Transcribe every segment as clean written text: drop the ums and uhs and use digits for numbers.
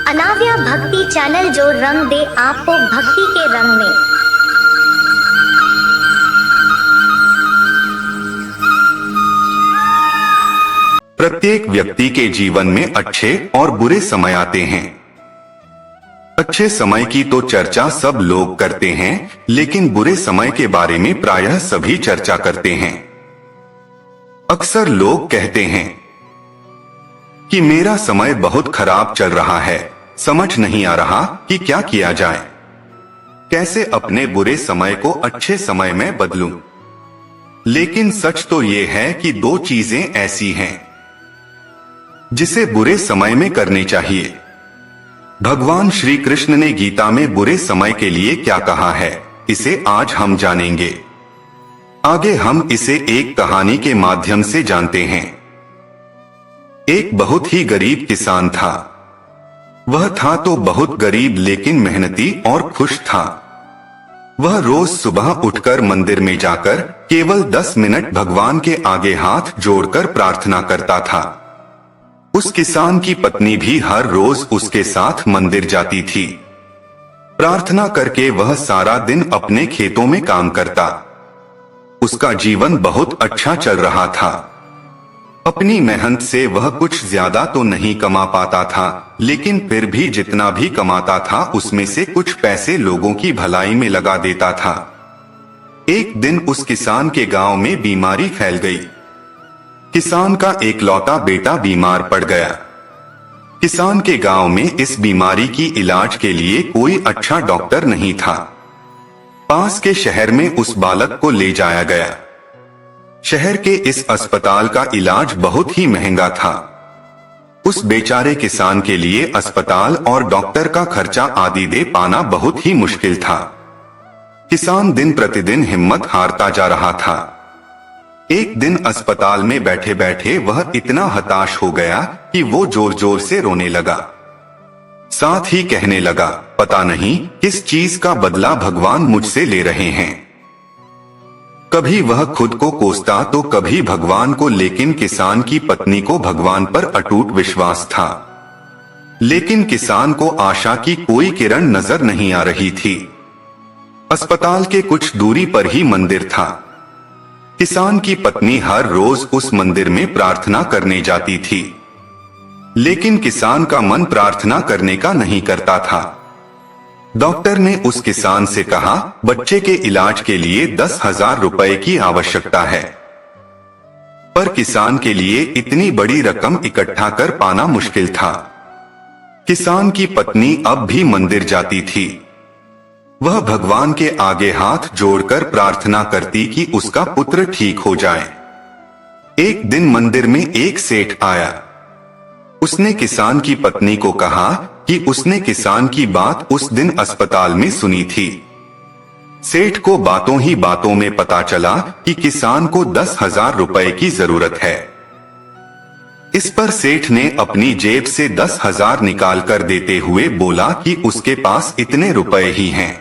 अनाव्या भक्ति चैनल जो रंग दे आपको भक्ति के रंग में। प्रत्येक व्यक्ति के जीवन में अच्छे और बुरे समय आते हैं। अच्छे समय की तो चर्चा सब लोग करते हैं, लेकिन बुरे समय के बारे में प्रायः सभी चर्चा करते हैं। अक्सर लोग कहते हैं कि मेरा समय बहुत खराब चल रहा है, समझ नहीं आ रहा कि क्या किया जाए, कैसे अपने बुरे समय को अच्छे समय में बदलूं। लेकिन सच तो ये है कि दो चीजें ऐसी हैं जिसे बुरे समय में करनी चाहिए। भगवान श्री कृष्ण ने गीता में बुरे समय के लिए क्या कहा है, इसे आज हम जानेंगे। आगे हम इसे एक कहानी के माध्यम से जानते हैं। एक बहुत ही गरीब किसान था। वह था तो बहुत गरीब, लेकिन मेहनती और खुश था। वह रोज सुबह उठकर मंदिर में जाकर केवल 10 मिनट भगवान के आगे हाथ जोड़कर प्रार्थना करता था। उस किसान की पत्नी भी हर रोज उसके साथ मंदिर जाती थी। प्रार्थना करके वह सारा दिन अपने खेतों में काम करता। उसका जीवन बहुत अच्छा चल रहा था। अपनी मेहनत से वह कुछ ज्यादा तो नहीं कमा पाता था, लेकिन फिर भी जितना भी कमाता था उसमें से कुछ पैसे लोगों की भलाई में लगा देता था। एक दिन उस किसान के गांव में बीमारी फैल गई। किसान का एकलौता बेटा बीमार पड़ गया। किसान के गांव में इस बीमारी की इलाज के लिए कोई अच्छा डॉक्टर नहीं था। पास के शहर में उस बालक को ले जाया गया। शहर के इस अस्पताल का इलाज बहुत ही महंगा था। उस बेचारे किसान के लिए अस्पताल और डॉक्टर का खर्चा आदि दे पाना बहुत ही मुश्किल था। किसान दिन प्रतिदिन हिम्मत हारता जा रहा था। एक दिन अस्पताल में बैठे बैठे वह इतना हताश हो गया कि वो जोर जोर से रोने लगा। साथ ही कहने लगा, पता नहीं किस चीज का बदला भगवान मुझसे ले रहे हैं। कभी वह खुद को कोसता तो कभी भगवान को, लेकिन किसान की पत्नी को भगवान पर अटूट विश्वास था। लेकिन किसान को आशा की कोई किरण नजर नहीं आ रही थी। अस्पताल के कुछ दूरी पर ही मंदिर था। किसान की पत्नी हर रोज उस मंदिर में प्रार्थना करने जाती थी, लेकिन किसान का मन प्रार्थना करने का नहीं करता था। डॉक्टर ने उस किसान से कहा, बच्चे के इलाज के लिए 10,000 रुपए की आवश्यकता है। पर किसान के लिए इतनी बड़ी रकम इकट्ठा कर पाना मुश्किल था। किसान की पत्नी अब भी मंदिर जाती थी। वह भगवान के आगे हाथ जोड़कर प्रार्थना करती कि उसका पुत्र ठीक हो जाए। एक दिन मंदिर में एक सेठ आया। उसने किसान की पत्नी को कहा कि उसने किसान की बात उस दिन अस्पताल में सुनी थी। सेठ को बातों ही बातों में पता चला कि किसान को 10,000 रुपए की जरूरत है। इस पर सेठ ने अपनी जेब से 10,000 निकाल कर देते हुए बोला कि उसके पास इतने रुपए ही हैं।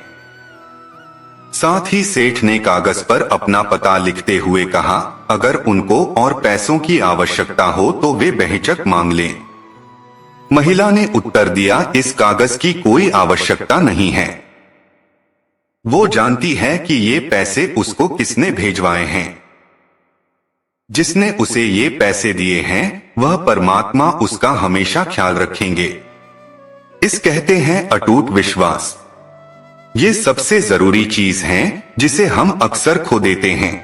साथ ही सेठ ने कागज पर अपना पता लिखते हुए कहा, अगर उनको और पैसों की आवश्यकता हो तो वे बेहिचक मांग लें। महिला ने उत्तर दिया, इस कागज की कोई आवश्यकता नहीं है। वो जानती है कि ये पैसे उसको किसने भेजवाए हैं। जिसने उसे ये पैसे दिए हैं वह परमात्मा उसका हमेशा ख्याल रखेंगे। इस कहते हैं अटूट विश्वास। ये सबसे जरूरी चीज है जिसे हम अक्सर खो देते हैं।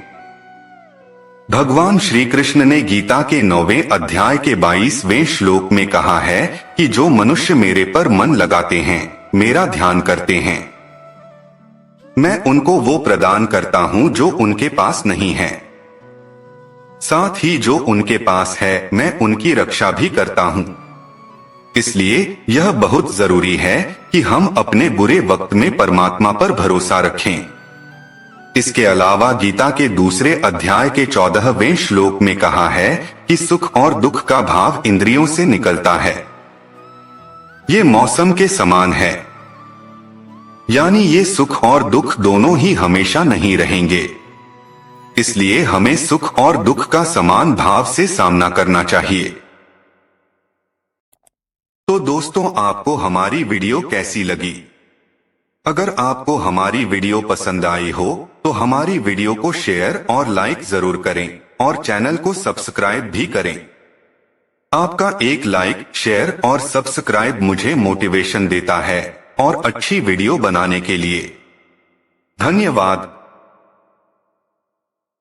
भगवान श्री कृष्ण ने गीता के 9वें अध्याय के 22वें श्लोक में कहा है कि जो मनुष्य मेरे पर मन लगाते हैं, मेरा ध्यान करते हैं, मैं उनको वो प्रदान करता हूं जो उनके पास नहीं है। साथ ही जो उनके पास है मैं उनकी रक्षा भी करता हूं। इसलिए यह बहुत जरूरी है कि हम अपने बुरे वक्त में परमात्मा पर भरोसा रखें। इसके अलावा गीता के दूसरे अध्याय के 14वें श्लोक में कहा है कि सुख और दुख का भाव इंद्रियों से निकलता है। ये मौसम के समान है, यानी ये सुख और दुख दोनों ही हमेशा नहीं रहेंगे। इसलिए हमें सुख और दुख का समान भाव से सामना करना चाहिए। तो दोस्तों, आपको हमारी वीडियो कैसी लगी? अगर आपको हमारी वीडियो पसंद आई हो तो हमारी वीडियो को शेयर और लाइक जरूर करें और चैनल को सब्सक्राइब भी करें। आपका एक लाइक, शेयर और सब्सक्राइब मुझे मोटिवेशन देता है और अच्छी वीडियो बनाने के लिए। धन्यवाद।